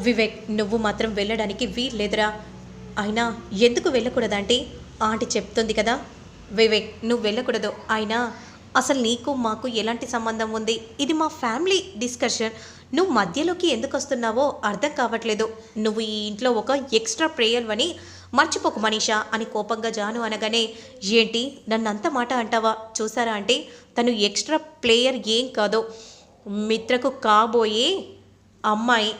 వివేక్ నువ్వు మాత్రం వెళ్ళడానికి వీల్లేదురా. అయినా ఎందుకు వెళ్ళకూడదంటే ఆంటీ చెప్తుంది కదా. వివేక్ నువ్వు వెళ్ళకూడదు. అయినా అసలు నీకు మాకు ఎలాంటి సంబంధం ఉంది? ఇది మా ఫ్యామిలీ డిస్కషన్. నువ్వు మధ్యలోకి ఎందుకు వస్తున్నావో అర్థం కావట్లేదు. నువ్వు ఈ ఇంట్లో ఒక ఎక్స్ట్రా ప్రేయర్ అని మర్చిపోకు మనీషా అని కోపంగా జాను అనగానే, ఏంటి నన్ను అంత మాట అంటావా? చూసారా అంటే తను ఎక్స్ట్రా ప్లేయర్ ఏం కాదో మిత్రకు కాబోయే అమ్మాయి.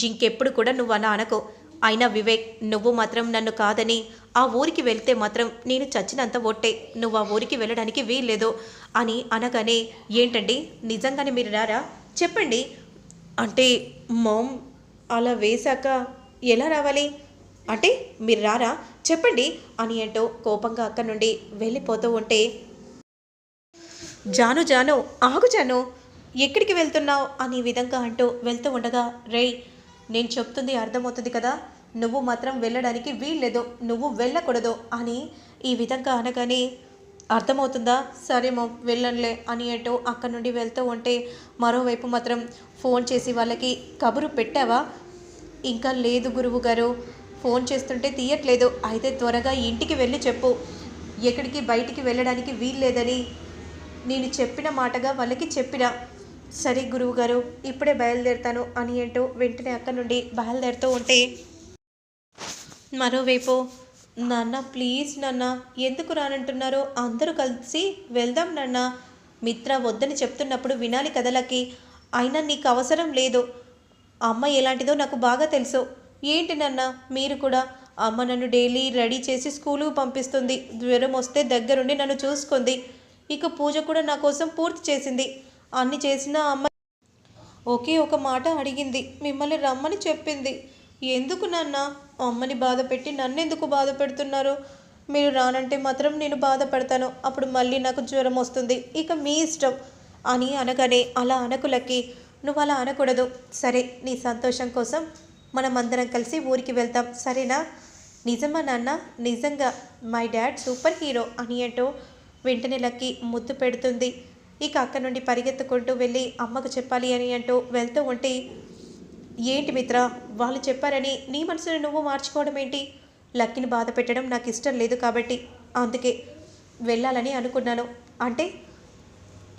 ఇంకెప్పుడు కూడా నువ్వు అలా అనకు. అయినా వివేక్ నువ్వు మాత్రం నన్ను కాదని ఆ ఊరికి వెళ్తే మాత్రం నేను చచ్చినంత ఒట్టే. నువ్వు ఆ ఊరికి వెళ్ళడానికి వీల్లేదు అని అనగానే, ఏంటండి నిజంగానే మీరు రారా చెప్పండి అంటే, మామ్ అలా వేశాక ఎలా రావాలి అంటే మీరు రారా చెప్పండి అని అంటూ కోపంగా అక్కడి నుండి వెళ్ళిపోతూ ఉంటే, జాను జాను ఆగు జాను, ఎక్కడికి వెళ్తున్నావు అని విధంగా అంటూ వెళ్తూ ఉండగా, రేయ్ నేను చెప్తుంది అర్థమవుతుంది కదా, నువ్వు మాత్రం వెళ్ళడానికి వీల్లేదు, నువ్వు వెళ్ళకూడదు అని ఈ విధంగా అనగానే, అర్థమవుతుందా? సరే మా వెళ్ళనులే అని అంటూ అక్కడి నుండి వెళ్తూ ఉంటే, మరోవైపు మాత్రం ఫోన్ చేసి వాళ్ళకి కబురు పెట్టావా? ఇంకా లేదు గురువు గారు, ఫోన్ చేస్తుంటే తీయట్లేదు. అయితే త్వరగా ఇంటికి వెళ్ళి చెప్పు, ఎక్కడికి బయటికి వెళ్ళడానికి వీల్లేదని నేను చెప్పిన మాటగా వాళ్ళకి చెప్పిన. సరే గురువుగారు ఇప్పుడే బయలుదేరుతాను అని అంటూ వెంటనే అక్కడి నుండి బయలుదేరుతూ ఉంటే, మరోవైపు నాన్న ప్లీజ్ నాన్న ఎందుకు రానంటున్నారో అందరూ కలిసి వెళ్దాం నాన్న. మిత్ర వద్దని చెప్తున్నప్పుడు వినాలి కదలకి. అయినా నీకు అవసరం లేదు. అమ్మ ఎలాంటిదో నాకు బాగా తెలుసు. ఏంటి నాన్న మీరు కూడా, అమ్మ నన్ను డైలీ రెడీ చేసి స్కూలుకు పంపిస్తుంది, జ్వరం వస్తే దగ్గరుండి నన్ను చూసుకుంది, ఇక పూజ కూడా నా కోసం పూర్తి చేసింది. అన్ని చేసిన అమ్మ ఒకే ఒక మాట అడిగింది, మిమ్మల్ని రమ్మని చెప్పింది. ఎందుకు నాన్న అమ్మని బాధ పెట్టి నన్నెందుకు బాధ పెడుతున్నారు? మీరు రానంటే మాత్రం నేను బాధపడతాను, అప్పుడు మళ్ళీ నాకు జ్వరం వస్తుంది, ఇక మీ ఇష్టం అని అనగానే, అలా అనకులకి, నువ్వు అలా అనకూడదు. సరే నీ సంతోషం కోసం మనమందరం కలిసి ఊరికి వెళ్తాం సరేనా? నిజమా నాన్న? నిజంగా మై డాడ్ సూపర్ హీరో అని అంటూ వెంటనే లక్కీ ముద్దు పెడుతుంది. ఇక అక్క నుండి పరిగెత్తుకుంటూ వెళ్ళి అమ్మకు చెప్పాలి అని అంటూ వెళ్తూ ఉంటే, ఏంటి మిత్ర వాళ్ళు చెప్పారని నీ మనసుని నువ్వు మార్చుకోవడం ఏంటి? లక్కీని బాధ పెట్టడం నాకు ఇష్టం లేదు కాబట్టి అందుకే వెళ్ళాలని అనుకున్నాను. అంటే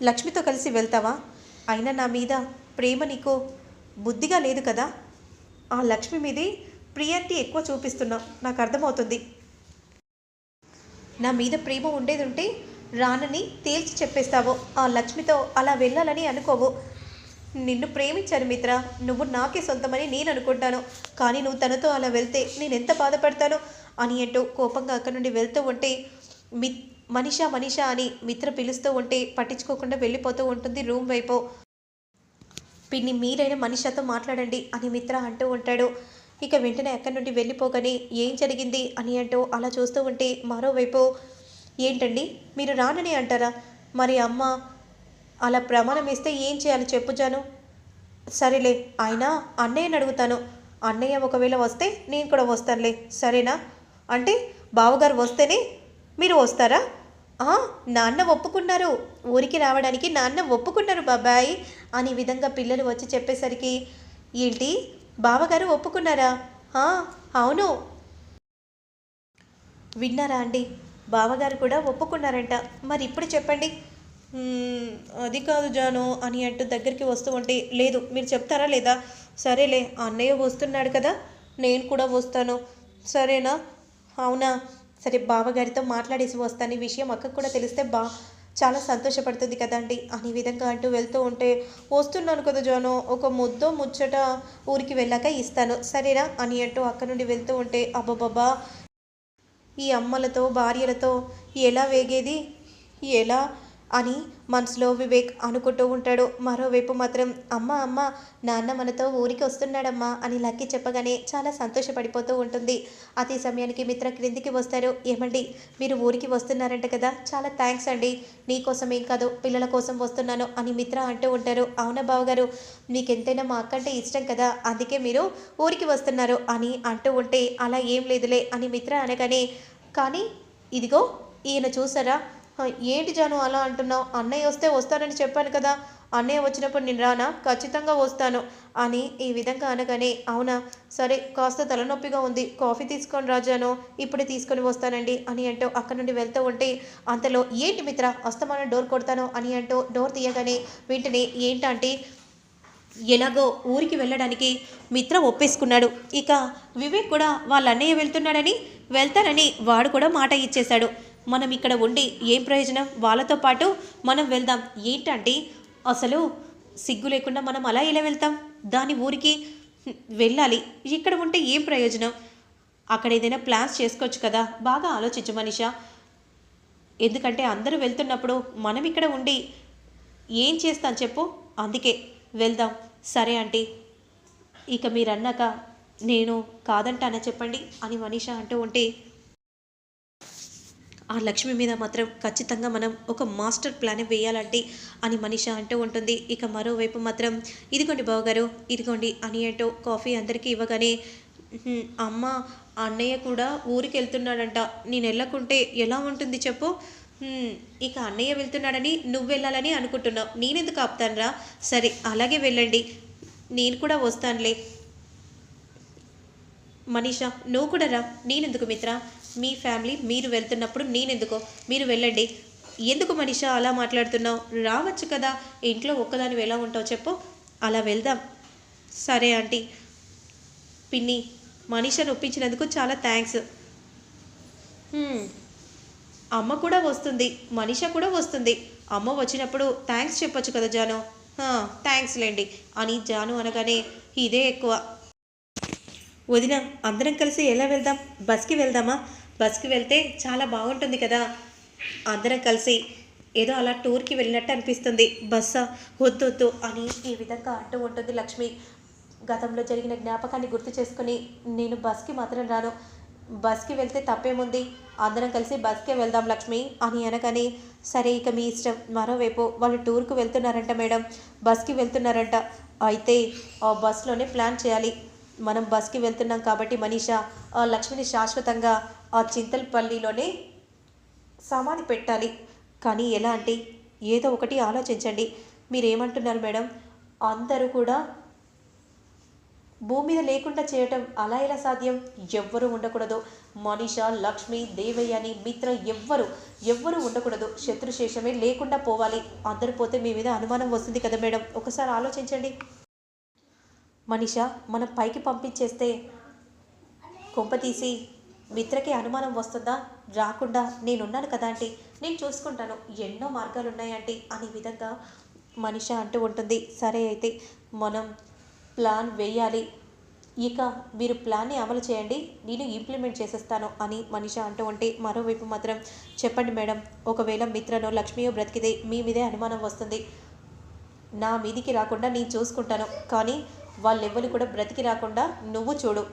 లక్ష్మితో కలిసి వెళ్తావా? అయినా నా మీద ప్రేమ నీకు బుద్ధిగా లేదు కదా. ఆ లక్ష్మి మీదే ప్రియారిటీ ఎక్కువ చూపిస్తున్నావు, నాకు అర్థమవుతుంది. నా మీద ప్రేమ ఉండేది ఉంటే రానని తేల్చి చెప్పేస్తావు. ఆ లక్ష్మితో అలా వెళ్ళాలని అనుకోవు. నిన్ను ప్రేమించాను మిత్ర, నువ్వు నాకే సొంతమని నేను అనుకుంటాను, కానీ నువ్వు తనతో అలా వెళ్తే నేను ఎంత బాధపడతాను అని అంటూ కోపంగా అక్కడి నుండి వెళ్తూ ఉంటే, మనీషా మనీషా అని మిత్ర పిలుస్తూ ఉంటే పట్టించుకోకుండా వెళ్ళిపోతూ ఉంటుంది రూమ్ వైపు. పిన్ని మీరైనా మనీషాతో మాట్లాడండి అని మిత్ర అంటూ ఉంటాడు. ఇక వెంటనే అక్కడి నుండి వెళ్ళిపోగానే, ఏం జరిగింది అని అంటూ అలా చూస్తూ ఉంటే, మరోవైపు ఏంటండి మీరు రానని అంటారా? మరి అమ్మ అలా ప్రమాణం ఇస్తే ఏం చేయాలి చెప్పు జాను? సరేలే అయినా అన్నయ్యని అడుగుతాను, అన్నయ్య ఒకవేళ వస్తే నేను కూడా వస్తానులే సరేనా? అంటే బావగారు వస్తేనే మీరు వస్తారా? నాన్న ఒప్పుకున్నారు, ఊరికి రావడానికి నాన్న ఒప్పుకున్నారు బాబాయ్ అని విధంగా పిల్లలు వచ్చి చెప్పేసరికి, ఏంటి బావగారు ఒప్పుకున్నారా? అవును. విన్నారా అండి, బావగారు కూడా ఒప్పుకున్నారంట. మరి ఇప్పుడు చెప్పండి. అది కాదు జాను అని అంటూ దగ్గరికి వస్తూ ఉంటే, లేదు మీరు చెప్తారా లేదా? సరేలే అన్నయ్య వస్తున్నాడు కదా, నేను కూడా వస్తాను సరేనా? అవునా సరే బావగారితో మాట్లాడేసి వస్తాను, ఈ విషయం అక్కకు కూడా తెలిస్తే చాలా సంతోషపడుతుంది కదండి అని విధంగా అంటూ వెళ్తూ ఉంటే, వస్తున్నాను కదా జాను, ఒక ముద్దో ముచ్చట ఊరికి వెళ్ళాక ఇస్తాను సరేనా అని అంటూ అక్క నుండి వెళ్తూ ఉంటే, అబ్బబ్బబ్బా ఈ అమ్మలతో భార్యలతో ఎలా వేగేది ఎలా అని మనసులో వివేక్ అనుకుంటూ ఉంటాడు. మరోవైపు మాత్రం అమ్మ అమ్మ నాన్న మనతో ఊరికి వస్తున్నాడమ్మా అని లక్కీ చెప్పగానే చాలా సంతోషపడిపోతూ ఉంటుంది. అదే సమయానికి మిత్ర క్రిందికి వస్తారు. ఏమండి మీరు ఊరికి వస్తున్నారంట కదా, చాలా థ్యాంక్స్ అండి, నీకోసం ఏం కాదు పిల్లల కోసం వస్తున్నాను అని మిత్ర అంటూ ఉంటారు. అవునా బావగారు, మీకు ఎంతైనా మా అక్కంటే ఇష్టం కదా, అందుకే మీరు ఊరికి వస్తున్నారు అని అంటూ ఉంటే, అలా ఏం లేదులే అని మిత్ర అనగానే, కానీ ఇదిగో ఈయన చూసారా, ఏంటి జాను అలా అంటున్నావు? అన్నయ్య వస్తే వస్తానని చెప్పాను కదా, అన్నయ్య వచ్చినప్పుడు నేను రానా? ఖచ్చితంగా వస్తాను అని ఈ విధంగా అనగానే, అవునా సరే కాస్త తలనొప్పిగా ఉంది, కాఫీ తీసుకొని రాజాను, ఇప్పుడే తీసుకొని వస్తానండి అని అంటూ అక్కడ నుండి వెళ్తూ ఉంటే, అంతలో ఏంటి మిత్ర అస్తమానం డోర్ కొడతాను అని అంటూ డోర్ తీయగానే వెంటనే ఏంటంటే ఎలాగో ఊరికి వెళ్ళడానికి మిత్ర ఒప్పేసుకున్నాడు. ఇక వివేక్ కూడా వాళ్ళ అన్నయ్య వెళ్తానని వాడు కూడా మాట ఇచ్చేశాడు. మనం ఇక్కడ ఉండి ఏం ప్రయోజనం, వాళ్ళతో పాటు మనం వెళ్దాం. ఏంటంటే అసలు సిగ్గు లేకుండా మనం అలా ఎలా వెళ్తాం, దాని ఊరికి వెళ్ళాలి. ఇక్కడ ఉంటే ఏం ప్రయోజనం, అక్కడ ఏదైనా ప్లాన్స్ చేసుకోవచ్చు కదా. బాగా ఆలోచించు మనిషా, ఎందుకంటే అందరూ వెళ్తున్నప్పుడు మనం ఇక్కడ ఉండి ఏం చేస్తాం చెప్పు. అందుకే వెళ్దాం. సరే ఆంటీ, ఇక మీరన్నాక నేను కాదంటానా చెప్పండి అని మనీషా అంటూ ఉంటే, ఆ లక్ష్మి మీద మాత్రం ఖచ్చితంగా మనం ఒక మాస్టర్ ప్లాన్ వేయాలంటే అని మనీషా అంటూ ఉంటుంది. ఇక మరోవైపు మాత్రం ఇదిగోండి బావగారు, ఇదిగోండి అని అంటూ కాఫీ అందరికీ ఇవ్వగానే, అమ్మ అన్నయ్య కూడా ఊరికి వెళ్తున్నాడంట, నేను వెళ్ళకుంటే ఎలా ఉంటుంది చెప్పు. ఇక అన్నయ్య వెళ్తున్నాడని నువ్వు వెళ్ళాలని అనుకుంటున్నావు, నేనెందుకు ఆపుతానురా. సరే అలాగే వెళ్ళండి, నేను కూడా వస్తానులే. మనీషా నువ్వు కూడా రా. నేనెందుకు మిత్ర, మీ ఫ్యామిలీ మీరు వెళ్తున్నప్పుడు నేనెందుకో, మీరు వెళ్ళండి. ఎందుకు మనీషా అలా మాట్లాడుతున్నావు, రావచ్చు కదా, ఇంట్లో ఒక్కదాని ఎలా ఉంటావు చెప్పు. అలా వెళ్దాం. సరే ఆంటీ. పిన్ని, మనీషాను ఒప్పించినందుకు చాలా థ్యాంక్స్. అమ్మ కూడా వస్తుంది, మనీషా కూడా వస్తుంది. అమ్మ వచ్చినప్పుడు థ్యాంక్స్ చెప్పొచ్చు కదా జాను. థ్యాంక్స్ లేండి అని జాను అనగానే, ఇదే ఎక్కువ. వదిన అందరం కలిసి ఎలా వెళ్దాం, బస్కి వెళ్దామా? బస్కి వెళ్తే చాలా బాగుంటుంది కదా, అందరం కలిసి ఏదో అలా టూర్కి వెళ్ళినట్టు అనిపిస్తుంది. బస్సా, వద్దొద్దు అని ఈ విధంగా అంటూ ఉంటుంది లక్ష్మి. గతంలో జరిగిన జ్ఞాపకాన్ని గుర్తు చేసుకుని, నేను బస్కి మాత్రం రాను, బస్కి వెళ్తే తప్పేముంది, అందరం కలిసి బస్కే వెళ్దాం లక్ష్మి అని అనగానే, సరే ఇక మీ ఇష్టం. మరోవైపు వాళ్ళు టూర్కు వెళ్తున్నారంట మేడం, బస్కి వెళ్తున్నారంట. అయితే ఆ బస్లోనే ప్లాన్ చేయాలి. మనం బస్కి వెళ్తున్నాం కాబట్టి మనీషా ఆ లక్ష్మిని శాశ్వతంగా ఆ చింతలపల్లిలోనే సమాధి పెట్టాలి. కానీ ఎలా అంటే ఏదో ఒకటి ఆలోచించండి. మీరేమంటున్నారు మేడం, అందరూ కూడా భూమి మీద లేకుండా చేయటం అలా ఎలా సాధ్యం? ఎవ్వరూ ఉండకూడదు. మనీషా, లక్ష్మి, దేవయ్య అని మిత్ర ఎవ్వరూ ఉండకూడదు. శత్రుశేషమే లేకుండా పోవాలి. అందరూ పోతే మీ మీద అనుమానం వస్తుంది కదా మేడం, ఒకసారి ఆలోచించండి. మనీషా మనం పైకి పంపించేస్తే కొంపతీసి మిత్రకి అనుమానం వస్తుందా? రాకుండా నేనున్నాను కదా ఆంటీ, నేను చూసుకుంటాను, ఎన్నో మార్గాలు ఉన్నాయి ఆంటీ అని విధంగా మనీషా అంటూ ఉంటుంది. సరే అయితే మనం ప్లాన్ వేయాలి, ఇక మీరు ప్లాన్ని అమలు చేయండి, నేను ఇంప్లిమెంట్ చేసేస్తాను అని మనీషా అంటూ ఉంటే, మరోవైపు మాత్రం చెప్పండి మేడం, ఒకవేళ మిత్రనో లక్ష్మియో బ్రతికితే మీ మీదే అనుమానం వస్తుంది. నా మీదికి రాకుండా నేను చూసుకుంటాను, కానీ వాళ్ళెవ్వరు కూడా బ్రతికి రాకుండా నువ్వు చూడు.